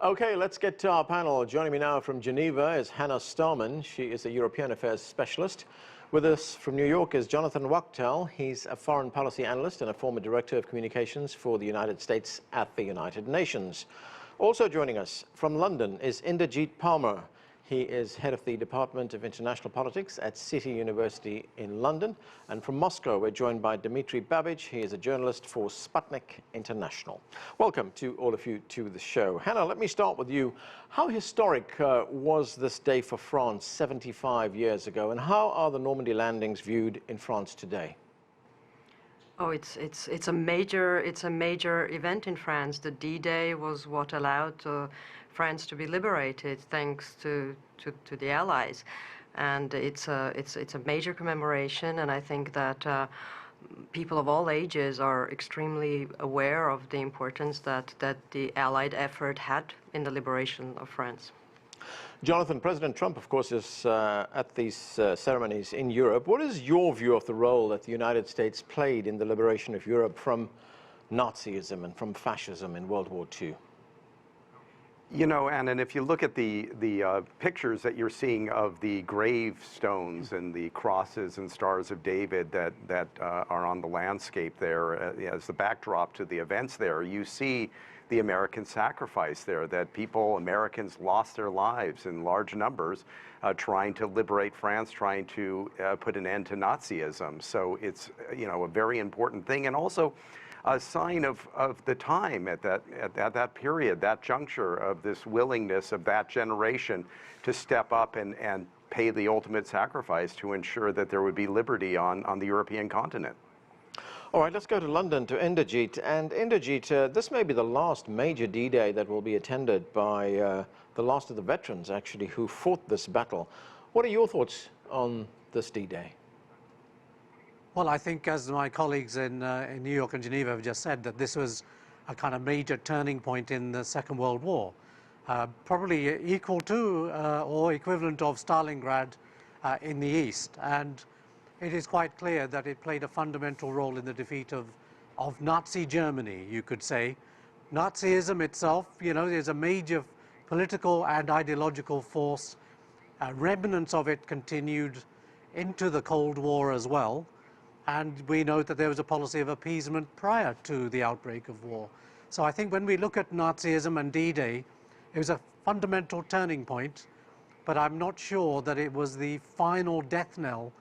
Okay, let's get to our panel. Joining me now from Geneva is Hannah Starman. She is a European affairs specialist. With us from New York is Jonathan Wachtel. He's a foreign policy analyst and a former director of communications for the United States at the United Nations. Also joining us from London is Inderjeet Parmar. He is head of the Department of International Politics at City University in London. And from Moscow, we're joined by Dmitry Babich. He is a journalist for Sputnik International. Welcome to all of you to the show. Hannah, let me start with you. How historic was this day for France 75 years ago, and how are the Normandy landings viewed in France today? Oh, it's a major event in France. The D-Day was what allowed France to be liberated, thanks to the Allies, and it's a major commemoration. And I think that people of all ages are extremely aware of the importance that the Allied effort had in the liberation of France. Jonathan, President Trump, of course, is at these ceremonies in Europe. What is your view of the role that the United States played in the liberation of Europe from Nazism and from fascism in World War II? You know, and if you look at the pictures that you're seeing of the gravestones and the crosses and stars of David that are on the landscape there as the backdrop to the events there, you see the American sacrifice there, that Americans lost their lives in large numbers trying to liberate France, trying to put an end to Nazism. So it's, you know, a very important thing, and also a sign of the time at that period, that juncture, of this willingness of that generation to step up and pay the ultimate sacrifice to ensure that there would be liberty on the European continent. All right, let's go to London to Inderjeet. And Inderjeet, this may be the last major D-Day that will be attended by the last of the veterans, actually, who fought this battle. What are your thoughts on this D-Day? Well, I think, as my colleagues in New York and Geneva have just said, that this was a kind of major turning point in the Second World War, probably equal to or equivalent of Stalingrad in the East. And it is quite clear that it played a fundamental role in the defeat of Nazi Germany, you could say. Nazism itself, you know, is a major political and ideological force. Remnants of it continued into the Cold War as well. And we know that there was a policy of appeasement prior to the outbreak of war. So I think when we look at Nazism and D-Day, it was a fundamental turning point, but I'm not sure that it was the final death knell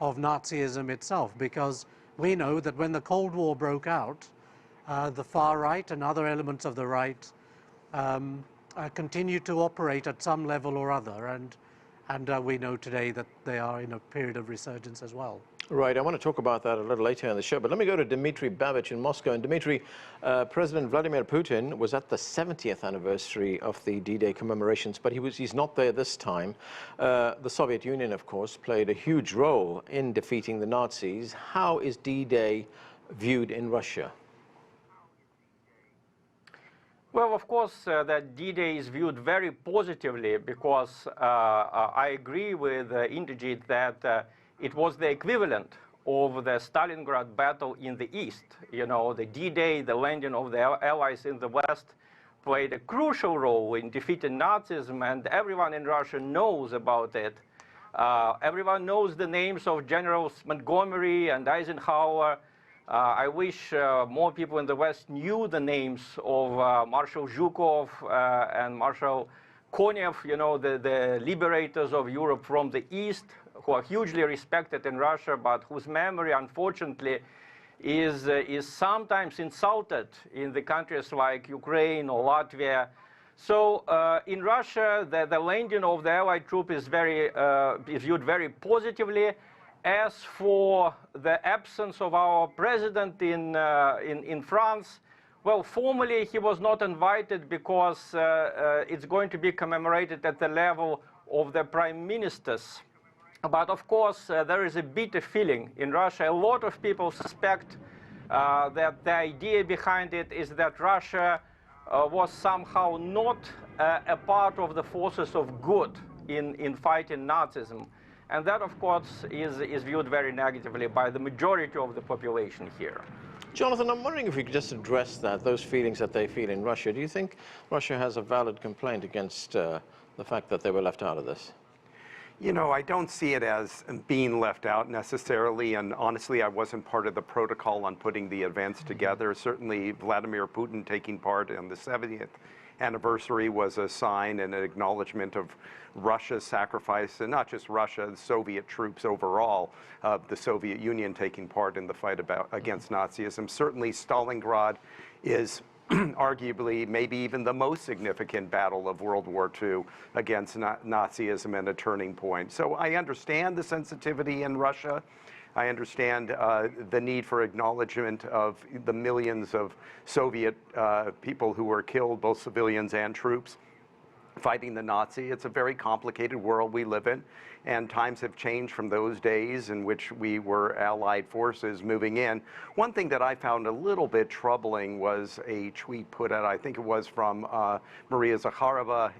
of Nazism itself, because we know that when the Cold War broke out, the far right and other elements of the right continued to operate at some level or other, and we know today that they are in a period of resurgence as well. Right, I want to talk about that a little later in the show, but let me go to Dmitry Babich in Moscow. And Dmitry, President Vladimir Putin was at the 70th anniversary of the D-Day commemorations, but he's not there this time. The Soviet Union, of course, played a huge role in defeating the Nazis. How is D-Day viewed in Russia? Well, of course, that D-Day is viewed very positively, because I agree with Inderjeet that it was the equivalent of the Stalingrad battle in the East. You know, the D-Day, the landing of the Allies in the West, played a crucial role in defeating Nazism, and everyone in Russia knows about it. Everyone knows the names of Generals Montgomery and Eisenhower. I wish more people in the West knew the names of Marshal Zhukov and Marshal Konev, you know, the liberators of Europe from the East, who are hugely respected in Russia, but whose memory, unfortunately, is sometimes insulted in the countries like Ukraine or Latvia. So in Russia, the landing of the Allied troop is viewed very positively. As for the absence of our president in France, well, formally he was not invited, because it's going to be commemorated at the level of the prime ministers. But of course, there is a bitter feeling in Russia. A lot of people suspect that the idea behind it is that Russia was somehow not a part of the forces of good in fighting Nazism. And that, of course, is viewed very negatively by the majority of the population here. Jonathan, I'm wondering if you could just address those feelings that they feel in Russia. Do you think Russia has a valid complaint against the fact that they were left out of this? You know, I don't see it as being left out necessarily, and honestly, I wasn't part of the protocol on putting the events together. Certainly, Vladimir Putin taking part on the 70th anniversary was a sign and an acknowledgement of Russia's sacrifice, and not just Russia, the Soviet troops overall, the Soviet Union taking part in the fight against Nazism. Certainly, Stalingrad is arguably maybe even the most significant battle of World War II against Nazism and a turning point. So I understand the sensitivity in Russia. I understand the need for acknowledgement of the millions of Soviet people who were killed, both civilians and troops, fighting the Nazi. It's a very complicated world we live in, and times have changed from those days in which we were Allied forces moving in. One thing that I found a little bit troubling was a tweet put out, I think it was from Maria Zakharova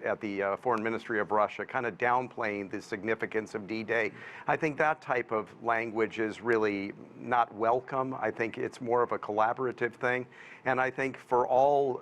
at the Foreign Ministry of Russia, kind of downplaying the significance of D-Day. I think that type of language is really not welcome. I think it's more of a collaborative thing. And I think for all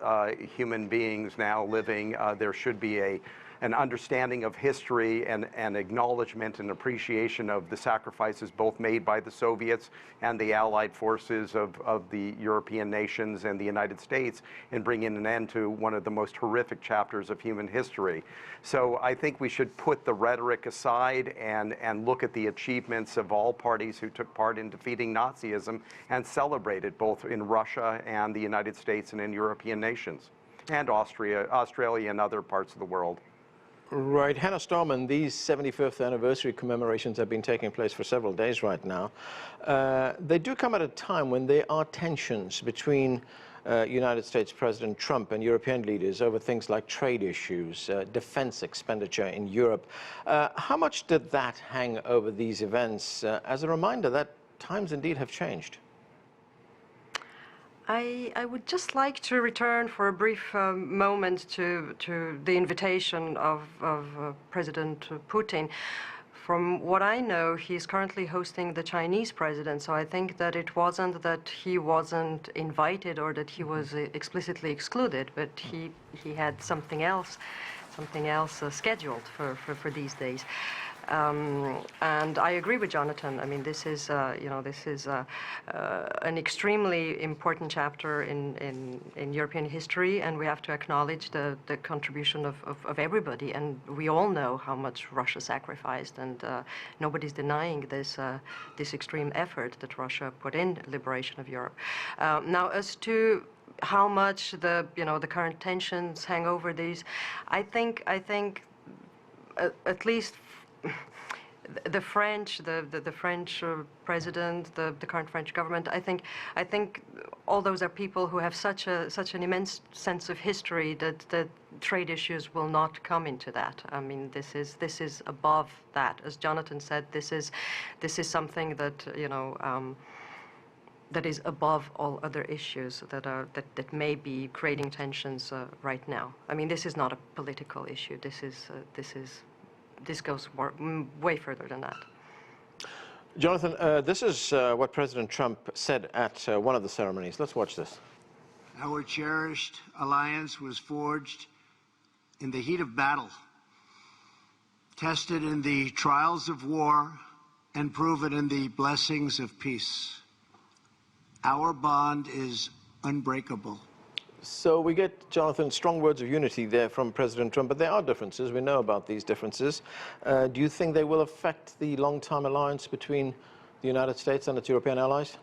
human beings now living, there should be an understanding of history and acknowledgement and appreciation of the sacrifices both made by the Soviets and the Allied forces of the European nations and the United States in bringing an end to one of the most horrific chapters of human history. So I think we should put the rhetoric aside and look at the achievements of all parties who took part in defeating Nazism and celebrate it both in Russia and the United States and in European nations, and Australia and other parts of the world. Right. Hannah Starman, these 75th anniversary commemorations have been taking place for several days right now. They do come at a time when there are tensions between United States President Trump and European leaders over things like trade issues, defense expenditure in Europe. How much did that hang over these events as a reminder that times indeed have changed? I would just like to return for a brief moment to the invitation of President Putin. From what I know, he's currently hosting the Chinese president, so I think that it wasn't that he wasn't invited or that he was explicitly excluded, but he had something else scheduled for these days. And I agree with Jonathan. I mean, this is an extremely important chapter in European history, and we have to acknowledge the contribution of everybody. And we all know how much Russia sacrificed, and nobody's denying this extreme effort that Russia put in liberation of Europe. Now, as to how much the current tensions hang over these, I think at least the French president, the current French government, I think all those are people who have such an immense sense of history that trade issues will not come into that. I mean, this is above that. As Jonathan said, this is something that that is above all other issues that may be creating tensions right now. I mean, this is not a political issue. This goes way further than that. Jonathan, this is what President Trump said at one of the ceremonies. Let's watch this. Our cherished alliance was forged in the heat of battle, tested in the trials of war, and proven in the blessings of peace. Our bond is unbreakable. So we get, Jonathan, strong words of unity there from President Trump, but there are differences. We know about these differences. Do you think they will affect the long-time alliance between the United States and its European allies?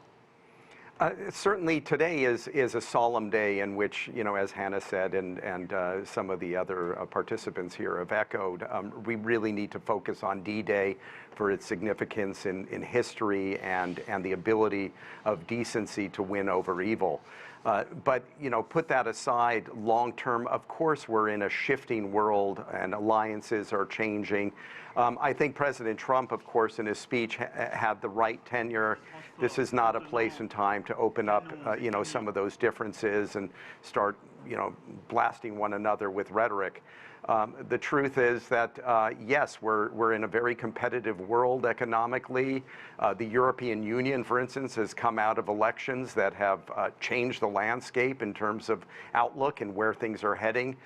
Certainly today is a solemn day in which, as Hannah said, and some of the other participants here have echoed, we really need to focus on D-Day for its significance in history and the ability of decency to win over evil. But, put that aside, long-term, of course, we're in a shifting world and alliances are changing. I think President Trump, of course, in his speech had the right tenure. This is not a place and time to open up, some of those differences and start blasting one another with rhetoric. The truth is that, yes, we're in a very competitive world economically. The European Union, for instance, has come out of elections that have changed the landscape in terms of outlook and where things are heading.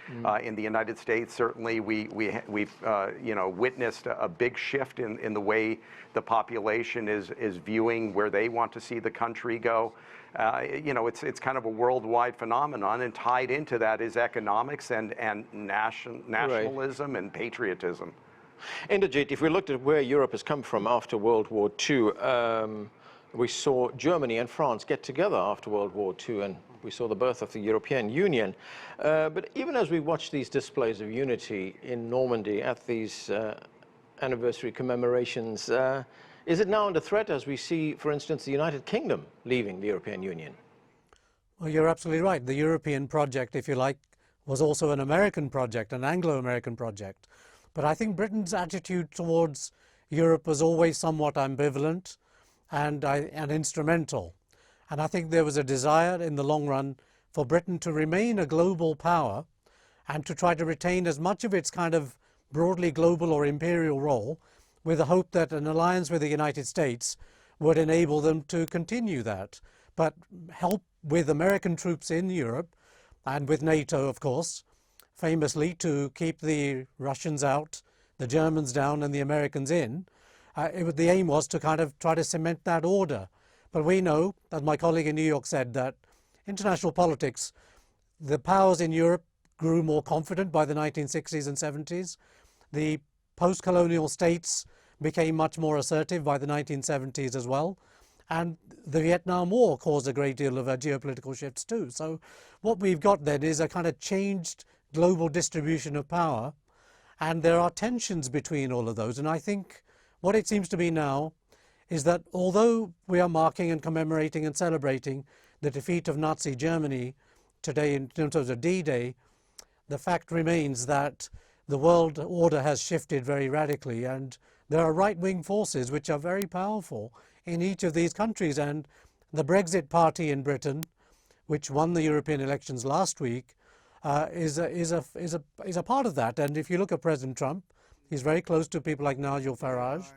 In the United States, certainly, we've witnessed a big shift in the way the population is viewing where they want to see the country go. It's kind of a worldwide phenomenon, and tied into that is economics and nationalism and patriotism. Inderjeet, if we looked at where Europe has come from after World War II, we saw Germany and France get together after World War II, and we saw the birth of the European Union. But even as we watch these displays of unity in Normandy at these anniversary commemorations, is it now under threat as we see, for instance, the United Kingdom leaving the European Union? Well, you're absolutely right. The European project, if you like, was also an American project, an Anglo-American project. But I think Britain's attitude towards Europe was always somewhat ambivalent and instrumental. And I think there was a desire in the long run for Britain to remain a global power and to try to retain as much of its kind of broadly global or imperial role, with the hope that an alliance with the United States would enable them to continue that. But help with American troops in Europe, and with NATO, of course, famously to keep the Russians out, the Germans down, and the Americans in, the aim was to kind of try to cement that order. But we know, as my colleague in New York said, that international politics, the powers in Europe grew more confident by the 1960s and 70s. The post-colonial states became much more assertive by the 1970s as well. And the Vietnam War caused a great deal of geopolitical shifts too. So what we've got then is a kind of changed global distribution of power. And there are tensions between all of those. And I think what it seems to be now is that although we are marking and commemorating and celebrating the defeat of Nazi Germany today in terms of D-Day, the fact remains that the world order has shifted very radically, and there are right-wing forces which are very powerful in each of these countries. And the Brexit Party in Britain, which won the European elections last week, is a part of that. And if you look at President Trump, he's very close to people like Nigel Farage,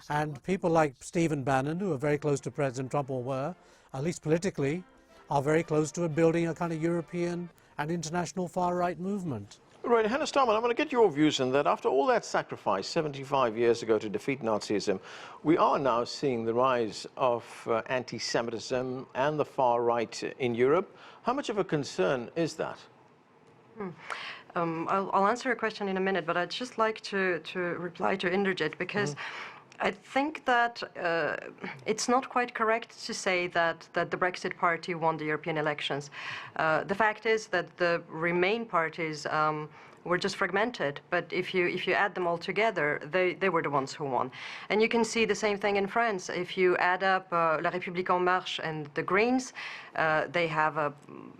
and people like Stephen Bannon, who are very close to President Trump, or were, at least politically, are very close to building a kind of European and international far-right movement. Right, Hannah Starman, I want to get your views on that. After all that sacrifice 75 years ago to defeat Nazism, we are now seeing the rise of anti-Semitism and the far right in Europe. How much of a concern is that? I'll answer your question in a minute, but I'd just like to reply to Inderjeet, because I think that it's not quite correct to say that the Brexit Party won the European elections. The fact is that the Remain parties were just fragmented, but if you add them all together, they were the ones who won. And you can see the same thing in France. If you add up La République En Marche and the Greens, they have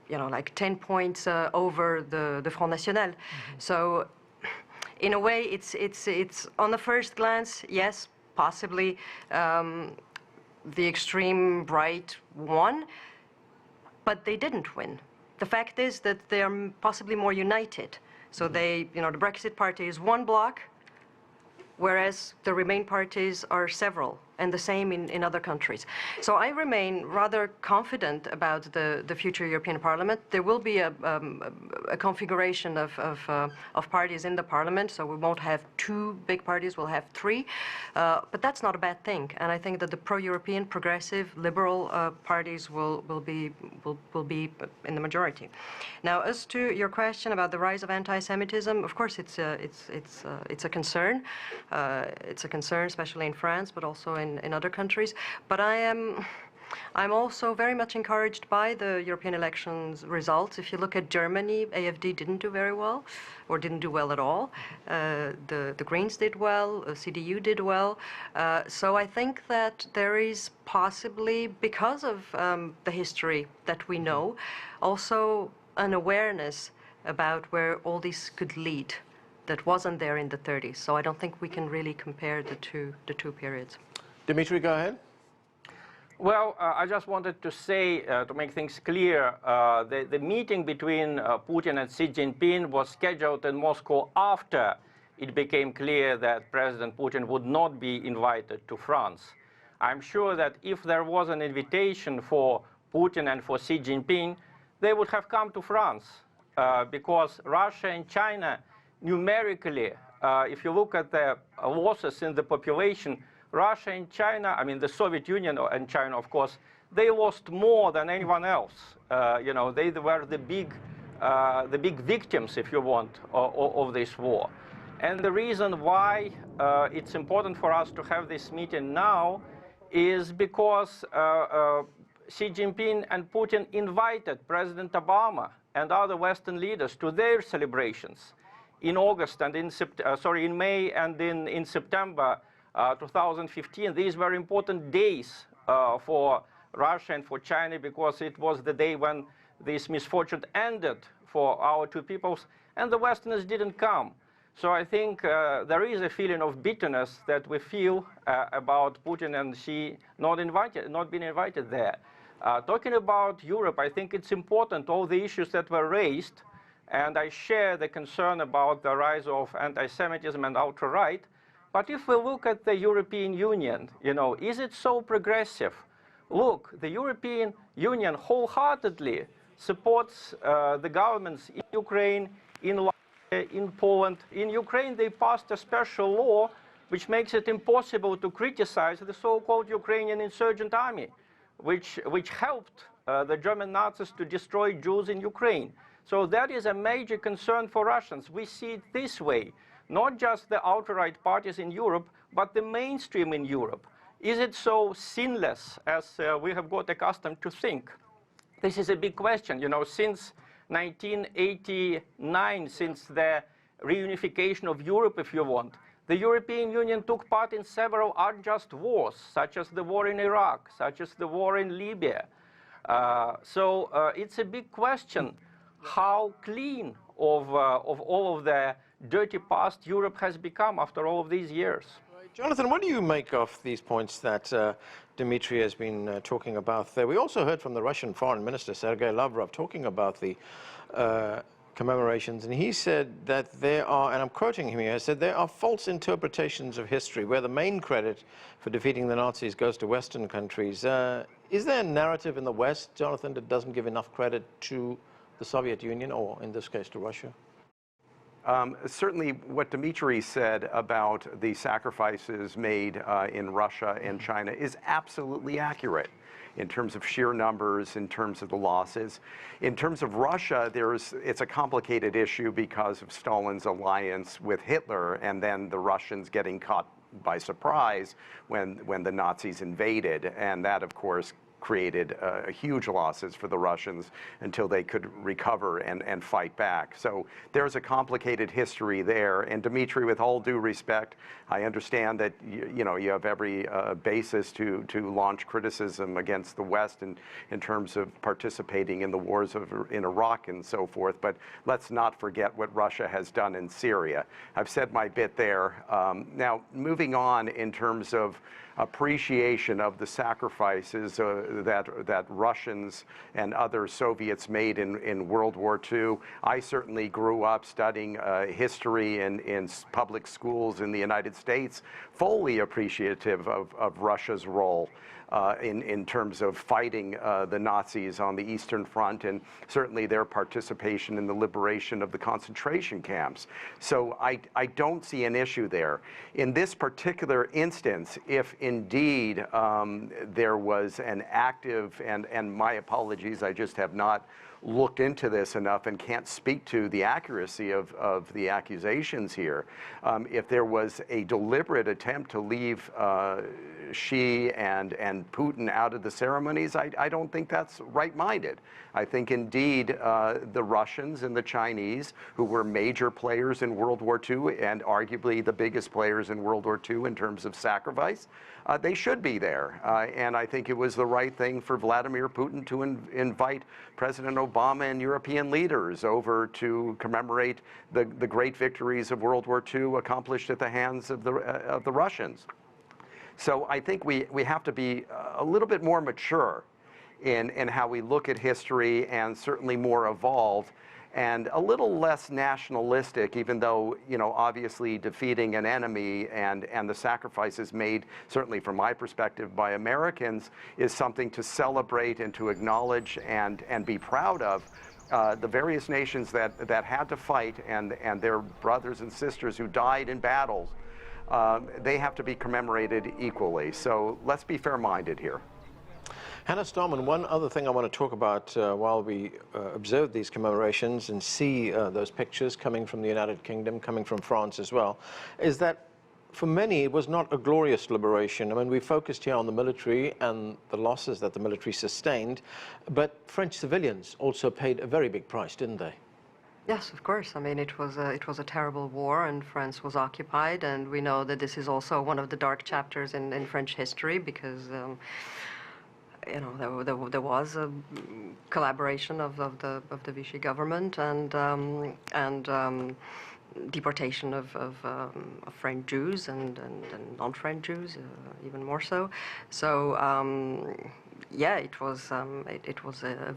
like 10 points over the Front National. So in a way, it's on the first glance, yes, possibly the extreme right won, but they didn't win. The fact is that they are possibly more united. So the Brexit Party is one bloc, whereas the Remain parties are several, and the same in other countries. So I remain rather confident about the future European Parliament. There will be a configuration of parties in the Parliament, so we won't have two big parties, we'll have three. But that's not a bad thing, and I think that the pro-European, progressive, liberal parties will be in the majority. Now, as to your question about the rise of anti-Semitism, of course it's a concern. It's a concern, especially in France, but also in other countries. But I'm also very much encouraged by the European elections results. If you look at Germany, AfD didn't do very well, or didn't do well at all. The Greens did well, CDU did well. So I think that there is possibly, because of the history that we know, also an awareness about where all this could lead that wasn't there in the 30s. So I don't think we can really compare the two periods. Dmitry, go ahead. Well, I just wanted to say, to make things clear, the meeting between Putin and Xi Jinping was scheduled in Moscow after it became clear that President Putin would not be invited to France. I'm sure that if there was an invitation for Putin and for Xi Jinping, they would have come to France because Russia and China, numerically, if you look at the losses in the population, Russia and China, I mean the Soviet Union and China, of course, they lost more than anyone else. You know, they were the big victims, if you want, of this war. And the reason why it's important for us to have this meeting now is because Xi Jinping and Putin invited President Obama and other Western leaders to their celebrations in August and in May and in September 2015. These were important days for Russia and for China because it was the day when this misfortune ended for our two peoples, and the Westerners didn't come. So I think there is a feeling of bitterness that we feel about Putin and Xi not being invited there. Talking about Europe, I think it's important, all the issues that were raised, and I share the concern about the rise of anti-Semitism and ultra-right. But if we look at the European Union, you know, is it so progressive? Look, the European Union wholeheartedly supports the governments in Ukraine, in Poland. In Ukraine, they passed a special law which makes it impossible to criticize the so-called Ukrainian insurgent army, which helped the German Nazis to destroy Jews in Ukraine. So that is a major concern for Russians. We see it this way, not just the outright parties in Europe, but the mainstream in Europe. Is it so sinless as we have got accustomed to think? This is a big question. You know, since 1989, since the reunification of Europe, if you want, the European Union took part in several unjust wars, such as the war in Iraq, such as the war in Libya. So it's a big question how clean of all of the dirty past Europe has become after all of these years. Jonathan, what do you make of these points that Dmitry has been talking about there? We also heard from the Russian Foreign Minister, Sergei Lavrov, talking about the commemorations, and he said that there are, and I'm quoting him here, he said there are false interpretations of history where the main credit for defeating the Nazis goes to Western countries. Is there a narrative in the West, Jonathan, that doesn't give enough credit to the Soviet Union, or in this case to Russia? Certainly what Dmitry said about the sacrifices made in Russia and China is absolutely accurate in terms of sheer numbers, in terms of the losses. In terms of Russia, it's a complicated issue because of Stalin's alliance with Hitler and then the Russians getting caught by surprise when the Nazis invaded. And that, of course, created huge losses for the Russians until they could recover and fight back. So there's a complicated history there. And Dmitry, with all due respect, I understand that you have every basis to launch criticism against the West in terms of participating in the wars in Iraq and so forth. But let's not forget what Russia has done in Syria. I've said my bit there. Now, moving on in terms of appreciation of the sacrifices that Russians and other Soviets made in World War II. I certainly grew up studying history in public schools in the United States, fully appreciative of Russia's role in terms of fighting the Nazis on the Eastern Front, and certainly their participation in the liberation of the concentration camps. So I don't see an issue there. In this particular instance, if indeed there was an active, and my apologies, I just have not looked into this enough and can't speak to the accuracy of the accusations here. If there was a deliberate attempt to leave Xi and Putin out of the ceremonies, I don't think that's right-minded. I think indeed the Russians and the Chinese, who were major players in World War II and arguably the biggest players in World War II in terms of sacrifice, they should be there. And I think it was the right thing for Vladimir Putin to invite President Obama and European leaders over to commemorate the great victories of World War II accomplished at the hands of the Russians. So I think we have to be a little bit more mature in how we look at history, and certainly more evolved and a little less nationalistic, even though, obviously defeating an enemy and the sacrifices made, certainly from my perspective, by Americans is something to celebrate and to acknowledge and be proud of. The various nations that had to fight and their brothers and sisters who died in battles, they have to be commemorated equally. So let's be fair-minded here. Hannah Starman, one other thing I want to talk about while we observe these commemorations and see those pictures coming from the United Kingdom, coming from France as well, is that for many it was not a glorious liberation. I mean, we focused here on the military and the losses that the military sustained, but French civilians also paid a very big price, didn't they? Yes, of course. I mean, it was a terrible war, and France was occupied, and we know that this is also one of the dark chapters in French history, because there was a collaboration of the Vichy government and deportation of French Jews and non-French Jews, even more so. So yeah, it was a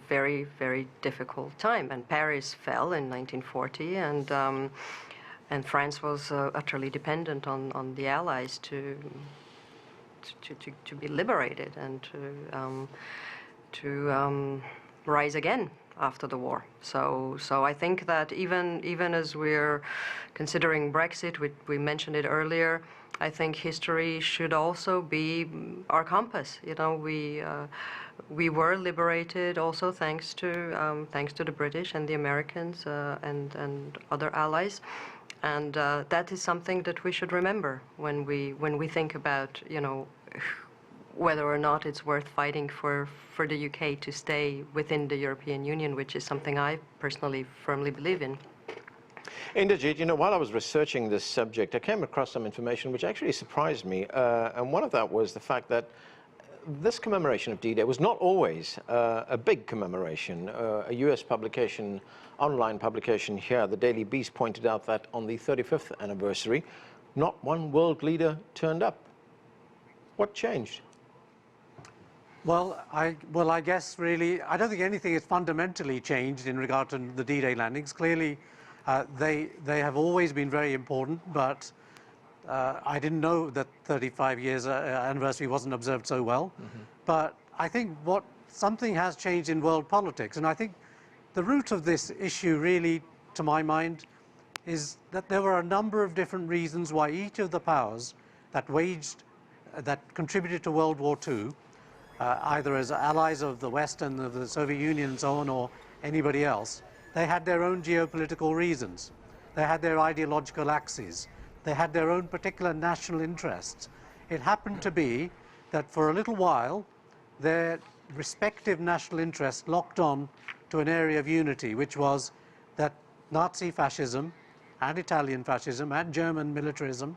very, very difficult time, and Paris fell in 1940, and France was utterly dependent on the Allies to be liberated and to rise again after the war. So I think that even as we're considering Brexit, we mentioned it earlier, I think history should also be our compass. We were liberated also thanks to the British and the Americans and other allies. And that is something that we should remember when we think about, whether or not it's worth fighting for the UK to stay within the European Union, which is something I personally firmly believe in. Inderjeet, while I was researching this subject, I came across some information which actually surprised me, and one of that was the fact that this commemoration of D-Day was not always a big commemoration. A US publication, online publication here, the Daily Beast, pointed out that on the 35th anniversary, not one world leader turned up. What changed? Well, I guess really, I don't think anything has fundamentally changed in regard to the D-Day landings. Clearly, they have always been very important, but I didn't know that 35 years anniversary wasn't observed so well. Mm-hmm. But I think something has changed in world politics, and I think the root of this issue really, to my mind, is that there were a number of different reasons why each of the powers that contributed to World War II, either as allies of the West and of the Soviet Union and so on, or anybody else, they had their own geopolitical reasons. They had their ideological axes. They had their own particular national interests. It happened to be that for a little while, their respective national interests locked on to an area of unity, which was that Nazi fascism and Italian fascism and German militarism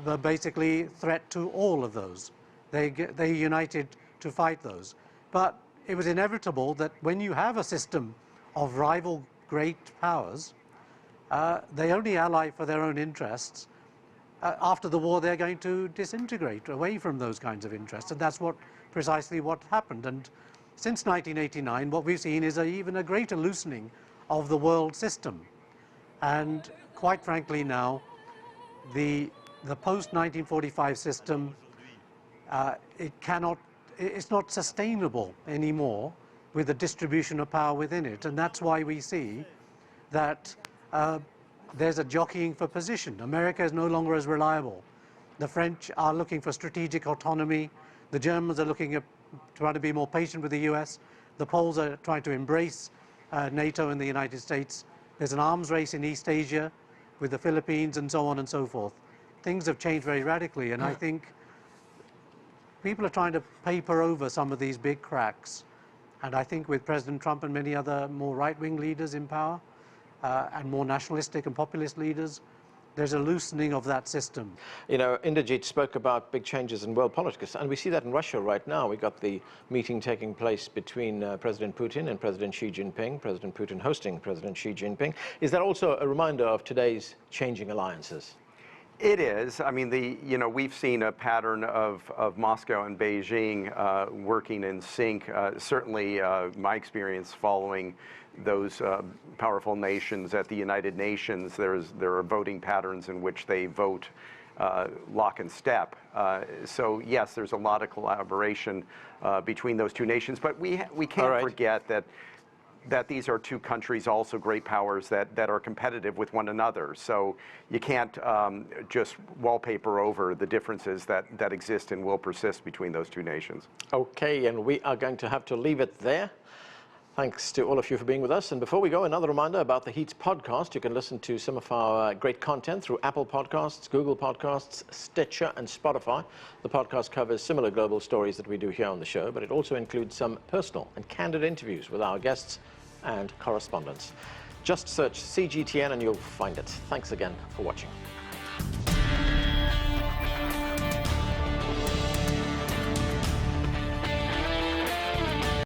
were basically a threat to all of those. They united to fight those. But it was inevitable that when you have a system of rival great powers, they only ally for their own interests. After the war, they're going to disintegrate away from those kinds of interests, and that's precisely what happened. And since 1989, what we've seen is even a greater loosening of the world system. And quite frankly now, the post-1945 system, it's not sustainable anymore with the distribution of power within it. And that's why we see that there's a jockeying for position. America is no longer as reliable. The French are looking for strategic autonomy. The Germans are trying to be more patient with the US. The Poles are trying to embrace NATO and the United States. There's an arms race in East Asia with the Philippines and so on and so forth. Things have changed very radically, and I think people are trying to paper over some of these big cracks. And I think with President Trump and many other more right-wing leaders in power, and more nationalistic and populist leaders, there's a loosening of that system. Inderjeet spoke about big changes in world politics, and we see that in Russia right now. We got the meeting taking place between President Putin and President Xi Jinping, President Putin hosting President Xi Jinping. Is that also a reminder of today's changing alliances? It is. I mean, we've seen a pattern of Moscow and Beijing working in sync. Certainly, my experience following those powerful nations at the United Nations, there are voting patterns in which they vote lock and step. So yes, there's a lot of collaboration between those two nations, but we can't forget that these are two countries, also great powers, that are competitive with one another. So you can't just wallpaper over the differences that exist and will persist between those two nations. Okay, and we are going to have to leave it there. Thanks to all of you for being with us. And before we go, another reminder about the Heats podcast. You can listen to some of our great content through Apple Podcasts, Google Podcasts, Stitcher, and Spotify. The podcast covers similar global stories that we do here on the show, but it also includes some personal and candid interviews with our guests and correspondents. Just search CGTN and you'll find it. Thanks again for watching.